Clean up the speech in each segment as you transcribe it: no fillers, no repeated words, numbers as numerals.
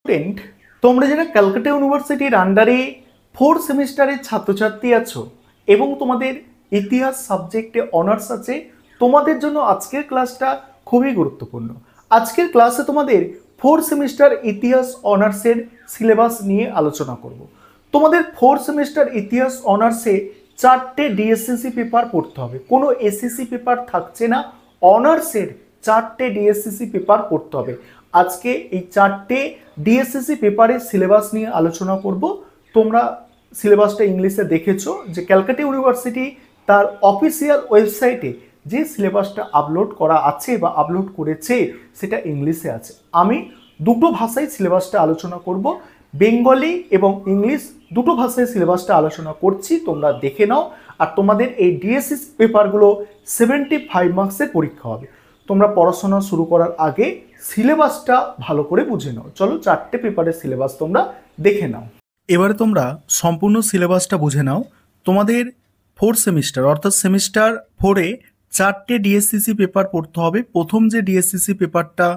Student, তোমরা যারা ক্যালকাটা ইউনিভার্সিটির আন্ডারে 4th সেমিস্টারের ছাত্রছাত্রী আছো এবং তোমাদের ইতিহাস সাবজেক্টে অনার্স আছে, তোমাদের জন্য আজকের ক্লাসটা খুবই গুরুত্বপূর্ণ। আজকের ক্লাসে তোমাদের 4th সেমিস্টার ইতিহাস অনার্সের সিলেবাস নিয়ে আলোচনা করব। তোমাদের 4th সেমিস্টার ইতিহাস অনার্সে 4টে ডিএসসিসি পেপার পড়তে হবে, কোনো এসএসসি পেপার থাকছে না। অনার্সের 4টে ডিএসসিসি পেপার পড়তে হবে। আজকে এই 4টে ডিএসসিসি পেপারের সিলেবাস নিয়ে আলোচনা করব। তোমরা সিলেবাসটা ইংলিশে দেখেছো যে ক্যালকাটা ইউনিভার্সিটি তার অফিসিয়াল ওয়েবসাইটে যে সিলেবাসটা আপলোড করা আছে বা আপলোড করেছে সেটা ইংলিশে আছে। আমি দুটো ভাষায় সিলেবাসটা আলোচনা করব, বেঙ্গলি এবং ইংলিশ দুটো ভাষায় সিলেবাসটা আলোচনা করছি, তোমরা দেখে নাও। আর তোমাদের এই ডিএসসিসি পেপারগুলো 75 মার্কসের পরীক্ষা হবে। তোমরা পড়াশোনা শুরু করার আগে সিলেবাসটা ভালো করে বুঝে নাও। চলো 4টে পেপারের সিলেবাস তোমরা দেখে নাও। এবারে তোমরা সম্পূর্ণ সিলেবাসটা বুঝে নাও। তোমাদের 4th সেমিস্টার অর্থাৎ সেমিস্টার 4-এ 4টে ডিএসসিসি পেপার পড়তে হবে। প্রথম যে ডিএসসিসি পেপারটা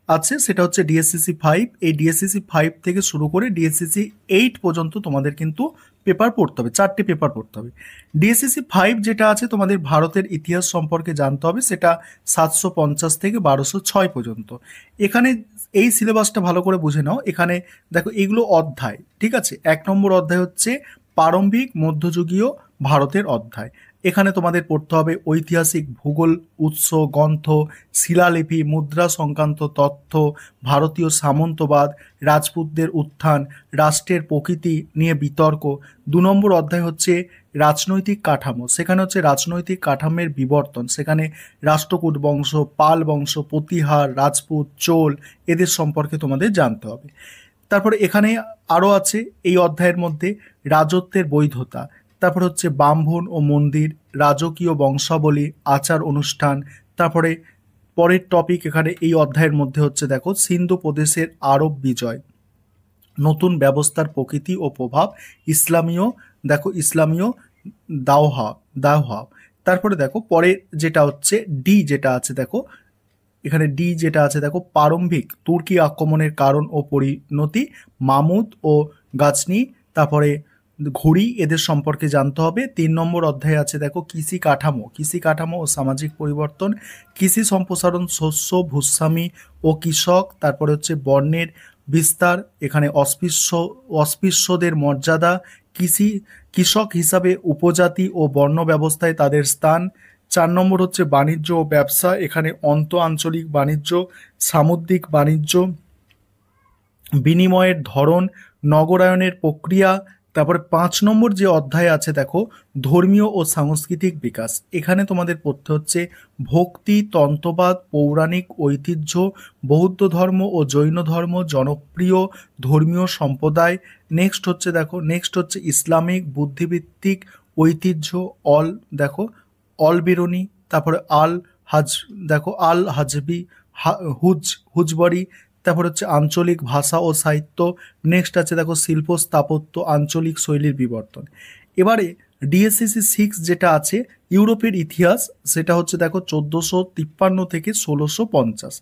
আছে সেটা হচ্ছে ডিএসসিসি 5। এই ডিএসসিসি 5 থেকে শুরু করে ডিএসসিসি 8 পর্যন্ত তোমাদের কিন্তু পেপার পড়তে হবে, 4টে পেপার পড়তে হবে। ডিএসসিসি 5 যেটা আছে তোমাদের ভারতের ইতিহাস সম্পর্কে জানতে হবে, সেটা 750 থেকে 1206 পর্যন্ত। এখানে এই সিলেবাসটা ভালো করে বুঝে নাও। এখানে দেখো এগুলো অধ্যায়, ঠিক আছে। 1 নম্বর অধ্যায় হচ্ছে প্রারম্ভিক মধ্যযুগীয় ভারতের অধ্যায়। এখানে তোমাদের পড়তে হবে ঐতিহাসিক ভূগোল, উৎস, গ্রন্থ, শিলালিপি, মুদ্রা সংক্রান্ত তথ্য, ভারতীয় সামন্তবাদ, রাজপুতদের উত্থান, রাষ্ট্রের প্রকৃতি নিয়ে বিতর্ক। 2 নম্বর অধ্যায় হচ্ছে রাজনৈতিক কাঠামো। সেখানে হচ্ছে রাজনৈতিক কাঠামোর বিবর্তন, সেখানে রাষ্ট্রকূট বংশ, পাল বংশ, প্রতিহার, রাজপুত, চোল এদের সম্পর্কে তোমাদের জানতে হবে। তারপরে এখানে আরও আছে এই অধ্যায়ের মধ্যে রাজত্বের বৈধতা, তারপর হচ্ছে ব্রাহ্মণ ও মন্দির, রাজকীয় বংশাবলী, আচার অনুষ্ঠান। তারপরে পরের টপিক এখানে এই অধ্যায়ের মধ্যে হচ্ছে দেখো সিন্ধু প্রদেশের আরব বিজয়, নতুন ব্যবস্থার প্রকৃতি ও প্রভাব, ইসলামীয় দাওহা দাওহা তারপরে দেখো পরে যেটা হচ্ছে ডি যেটা আছে দেখো, এখানে ডি যেটা আছে দেখো প্রারম্ভিক তুর্কি আক্রমণের কারণ ও পরিণতি, মামুদ ও গাজনি, তারপরে ঘুড়ি এদের সম্পর্কে জানতে হবে। 3 নম্বর অধ্যায়ে আছে দেখো কৃষি কাঠামো ও সামাজিক পরিবর্তন, কৃষি সম্প্রসারণ, শস্য ভূস্বামী ও কৃষক, তারপরে হচ্ছে বর্ণের বিস্তার, এখানে অস্পৃশ্যদের মর্যাদা, কৃষক হিসাবে উপজাতি ও বর্ণ ব্যবস্থায় তাদের স্থান। 4 নম্বর হচ্ছে বাণিজ্য ও ব্যবসা, এখানে আঞ্চলিক বাণিজ্য, সামুদ্রিক বাণিজ্য, বিনিময়ের ধরন, নগরায়নের প্রক্রিয়া। তারপরে 5 নম্বর যে অধ্যায় আছে দেখো ধর্মীয় ও সাংস্কৃতিক বিকাশ। এখানে তোমাদের পড়তে হচ্ছে ভক্তি, তন্ত্রবাদ, পৌরাণিক ঐতিহ্য, বৌদ্ধ ধর্ম ও জৈন ধর্ম, জনপ্রিয় ধর্মীয় সম্প্রদায়। নেক্সট হচ্ছে ইসলামিক বুদ্ধিভিত্তিক ঐতিহ্য, অল বেরোনি, তারপরে আল হাজবি, হুজবরি। তারপর হচ্ছে আঞ্চলিক ভাষা ও সাহিত্য। নেক্সট আছে দেখো শিল্প স্থাপত্য, আঞ্চলিক শৈলীর বিবর্তন। এবারে ডিএসসিসি 6 যেটা আছে ইউরোপের ইতিহাস, সেটা হচ্ছে দেখো 1453 থেকে 1650।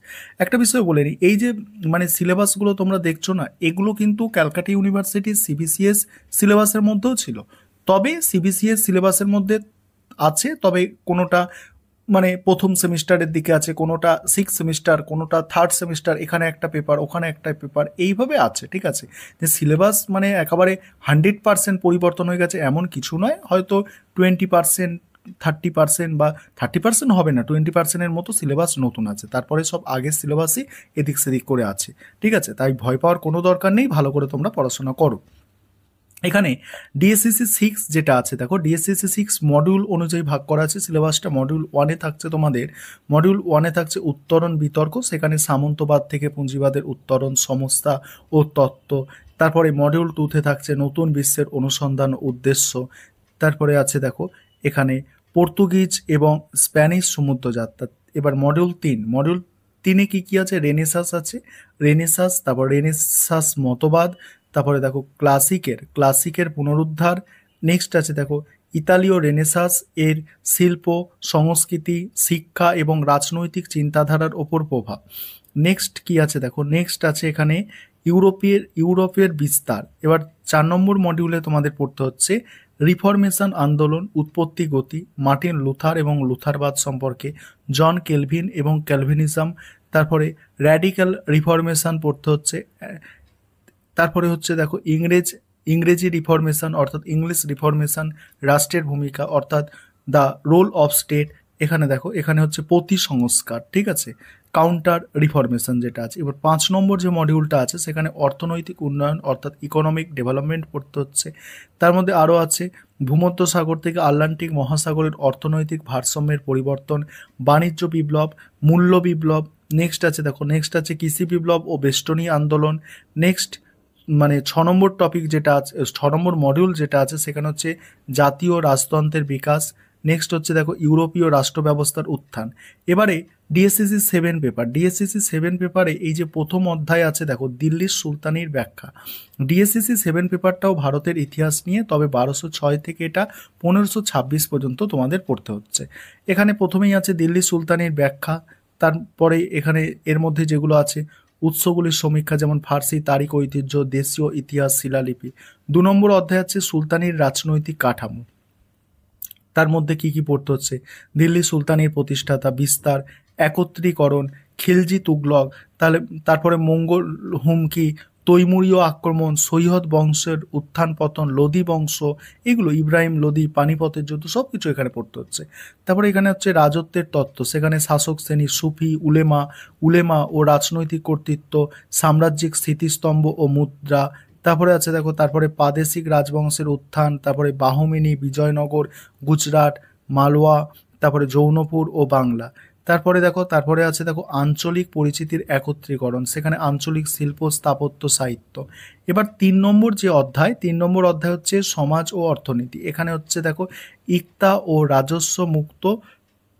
একটা বিষয় বলে নিই, এই যে মানে সিলেবাসগুলো তোমরা দেখছো না, এগুলো কিন্তু ক্যালকাটা ইউনিভার্সিটির সিবিসিএস সিলেবাসের মধ্যেও ছিল। তবে সিবিসিএস সিলেবাসের মধ্যে আছে, তবে কোনোটা মানে প্রথম সেমিস্টারের দিকে আছে, কোনোটা 6 সেমিস্টার, কোনোটা 3rd সেমিস্টার, এখানে একটা পেপার ওখানে একটা পেপার, এইভাবে আছে, ঠিক আছে। যে সিলেবাস মানে একেবারে 100% পরিবর্তন হয়ে গেছে এমন কিছু নয়, হয়তো 20%, 30% বা 30% হবে না, 20%-এর মতো সিলেবাস নতুন আছে, তারপরে সব আগের সিলেবাসই এদিক সেদিক করে আছে, ঠিক আছে। তাই ভয় পাওয়ার কোনো দরকার নেই, ভালো করে তোমরা পড়াশোনা করো। এখানে ডিএসসিসি 6 যেটা আছে দেখো ডিএসসিসি 6 মডিউল অনুযায়ী ভাগ করা আছে সিলেবাসটা। মডিউল 1-এ থাকছে উত্তরণ বিতর্ক, সেখানে সামন্তবাদ থেকে পুঁজিবাদের উত্তরণ, সমস্যা ও তত্ত্ব। তারপরে মডিউল 2-তে থাকছে নতুন বিশ্বের অনুসন্ধান উদ্দেশ্য। তারপরে আছে দেখো এখানে পর্তুগিজ এবং স্প্যানিশ সমুদ্রযাত্রা। এবার মডিউল 3-এ কি আছে, রেনেসাঁস, তারপর রেনেসাঁস মতবাদ। তারপরে দেখো ক্লাসিকের পুনরুদ্ধার। নেক্সট আছে দেখো ইতালীয় রেনেসাঁস এর শিল্প, সংস্কৃতি, শিক্ষা এবং রাজনৈতিক চিন্তাধারার ওপর প্রভাব। নেক্সট কি আছে দেখো, নেক্সট আছে এখানে ইউরোপের বিস্তার। এবার 4 নম্বর মডিউলে তোমাদের পড়তে হচ্ছে রিফরমেশন আন্দোলন, উৎপত্তি গতি, মার্টিন লুথার এবং লুথারবাদ সম্পর্কে, জন কেলভিন এবং ক্যালভিনিজম। তারপরে র্যাডিক্যাল রিফরমেশন পড়তে হচ্ছে। তারপরে হচ্ছে দেখো ইংরেজি রিফরমেশন অর্থাৎ ইংলিশ রিফরমেশন, রাষ্ট্রের ভূমিকা অর্থাৎ দ্য রোল অফ স্টেট। এখানে দেখো, এখানে হচ্ছে প্রতি সংস্কার, ঠিক আছে, কাউন্টার রিফরমেশন যেটা আছে। এবার 5 নম্বর যে মডিউলটা আছে সেখানে অর্থনৈতিক উন্নয়ন অর্থাৎ ইকোনমিক ডেভেলপমেন্ট পড়তে হচ্ছে। তার মধ্যে আরও আছে ভূমধ্যসাগর থেকে আটলান্টিক মহাসাগরের অর্থনৈতিক ভারসাম্যের পরিবর্তন, বাণিজ্য বিপ্লব, মূল্য বিপ্লব। নেক্সট আছে দেখো, নেক্সট আছে কৃষি বিপ্লব ও বেষ্টনী আন্দোলন। নেক্সট মানে 6 নম্বর টপিক যেটা আছে, 6 নম্বর মডিউল যেটা আছে সেখানে হচ্ছে জাতীয় রাজতন্ত্রের বিকাশ। নেক্সট হচ্ছে দেখো ইউরোপীয় রাষ্ট্র ব্যবস্থার উত্থান। এবারে ডিএসসিসি 7 পেপার, ডিএসসিসি 7 পেপারে এই যে প্রথম অধ্যায় আছে দেখো দিল্লির সুলতানির ব্যাখ্যা। ডিএসসিসি 7 পেপারটাও ভারতের ইতিহাস নিয়ে, তবে 1206 থেকে এটা 1526 পর্যন্ত তোমাদের পড়তে হচ্ছে। এখানে প্রথমেই আছে দিল্লি সুলতানির ব্যাখ্যা। তারপরে এখানে এর মধ্যে যেগুলো আছে উৎসগুলির সমীক্ষা, যেমন ফার্সি তারিখ ঐতিহ্য, দেশীয় ইতিহাস, শিলালিপি। 2 নম্বর অধ্যায় আছে সুলতানির রাজনৈতিক কাঠামো। তার মধ্যে কি কি পড়তে হচ্ছে, দিল্লি সুলতানির প্রতিষ্ঠাতা, বিস্তার, একত্রীকরণ, খিলজি তুগলক, তারপরে মঙ্গল হুমকি, তৈমুরীয় আক্রমণ, সৈয়দ বংশের উত্থান পতন, লোদি বংশ, এগুলো ইব্রাহিম লোদি, পানিপথের যুদ্ধ, সব কিছু এখানে পড়তে হচ্ছে। তারপরে এখানে হচ্ছে রাজত্বের তত্ত্ব, সেখানে শাসক শ্রেণী, সুফি, উলেমা ও রাজনৈতিক কর্তৃত্ব, সাম্রাজ্যিক স্থিতিস্তম্ভ ও মুদ্রা। তারপরে আছে দেখো, তারপরে প্রাদেশিক রাজবংশের উত্থান, তারপরে বাহমিনী, বিজয়নগর, গুজরাট, মালওয়া, তারপরে জৌনপুর ও বাংলা। তারপরে দেখো, তারপরে আছে দেখো আঞ্চলিক পরিচিতির একত্রীকরণ, সেখানে আঞ্চলিক শিল্প, স্থাপত্য, সাহিত্য। এবার 3 নম্বর যে অধ্যায়, 3 নম্বর অধ্যায় হচ্ছে সমাজ ও অর্থনীতি। এখানে হচ্ছে দেখো ইক্তা ও রাজস্ব মুক্ত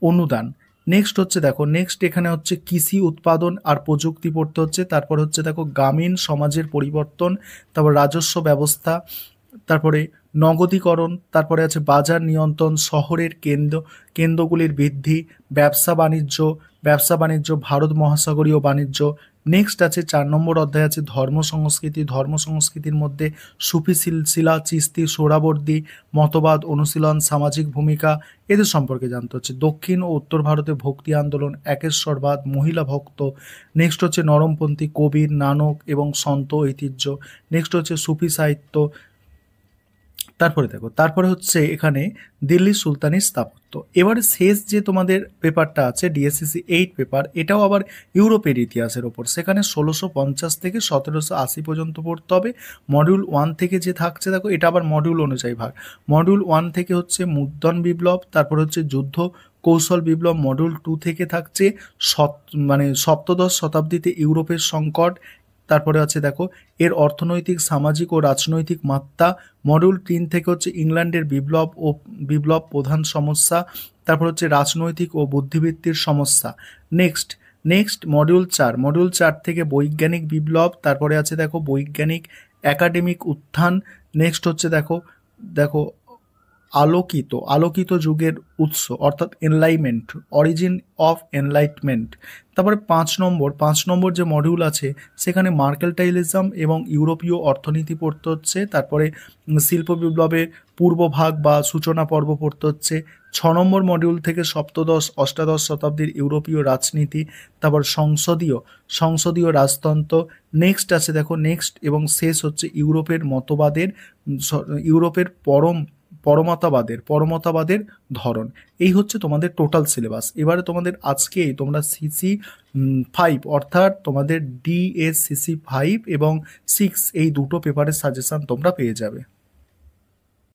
অনুদান। নেক্সট হচ্ছে দেখো, নেক্সট এখানে হচ্ছে কৃষি উৎপাদন আর প্রযুক্তি পড়তে হচ্ছে। তারপর হচ্ছে দেখো গ্রামীণ সমাজের পরিবর্তন, তারপর রাজস্ব ব্যবস্থা, তারপরে নগদীকরণ, তারপরে আছে বাজার নিয়ন্ত্রণ, শহরের কেন্দ্রগুলির বৃদ্ধি, ব্যবসা বাণিজ্য, ভারত মহাসাগরীয় বাণিজ্য। নেক্সট আছে 4 নম্বর অধ্যায় আছে ধর্ম সংস্কৃতির মধ্যে সুফি সিলসিলা, চিস্তি, সোহরাবর্দী, মতবাদ, অনুশীলন, সামাজিক ভূমিকা, এদের সম্পর্কে জানতে হচ্ছে। দক্ষিণ ও উত্তর ভারতে ভক্তি আন্দোলন, একেশ্বরবাদ, মহিলা ভক্ত। নেক্সট হচ্ছে নরমপন্থী, কবির, নানক এবং সন্ত ঐতিহ্য। নেক্সট হচ্ছে সুফি সাহিত্য। তারপরে দেখো, তারপরে হচ্ছে এখানে দিল্লি সুলতানির স্থাপত্য। এবারে শেষ যে তোমাদের পেপারটা আছে ডিএসসিসি 8 পেপার, এটাও আবার ইউরোপের ইতিহাসের ওপর, সেখানে 1650 থেকে 1780 পর্যন্ত পড়তে হবে। মডিউল 1 থেকে যে থাকছে দেখো, এটা আবার মডিউল অনুযায়ী ভাগ। মডিউল 1 থেকে হচ্ছে মুদ্রণ বিপ্লব, তারপরে হচ্ছে যুদ্ধ কৌশল বিপ্লব। মডিউল 2 থেকে থাকছে সপ্তদশ শতাব্দীতে ইউরোপের সংকট। তারপরে আছে দেখো এর অর্থনৈতিক, সামাজিক ও রাজনৈতিক মাত্রা। মডিউল 3 থেকে হচ্ছে ইংল্যান্ডের বিপ্লব প্রধান সমস্যা। তারপর হচ্ছে রাজনৈতিক ও বুদ্ধিবৃত্তির সমস্যা। নেক্সট মডিউল 4 থেকে বৈজ্ঞানিক বিপ্লব। তারপরে আছে দেখো বৈজ্ঞানিক একাডেমিক উত্থান। নেক্সট হচ্ছে দেখো আলোকিত যুগের উৎস অর্থাৎ এনলাইটমেন্ট, অরিজিন অফ এনলাইটমেন্ট। তারপরে 5 নম্বর যে মডিউল আছে সেখানে মার্কেন্টাইলিজম এবং ইউরোপীয় অর্থনীতি পড়তে হচ্ছে। তারপরে শিল্প বিপ্লবের পূর্বভাগ বা সূচনা পর্ব পড়তে হচ্ছে। 6 নম্বর মডিউল থেকে অষ্টাদশ শতাব্দীর ইউরোপীয় রাজনীতি, তারপর সংসদীয় রাজতন্ত্র। নেক্সট আছে দেখো, নেক্সট এবং শেষ হচ্ছে ইউরোপের পরমতাবাদের ধরন। এই হচ্ছে তোমাদের টোটাল সিলেবাস। এবারে তোমাদের তোমরা সিসি 5 অর্থাৎ তোমাদের ডিএসসিসি 5 এবং 6 এই দুটো পেপারের সাজেশন তোমরা পেয়ে যাবে।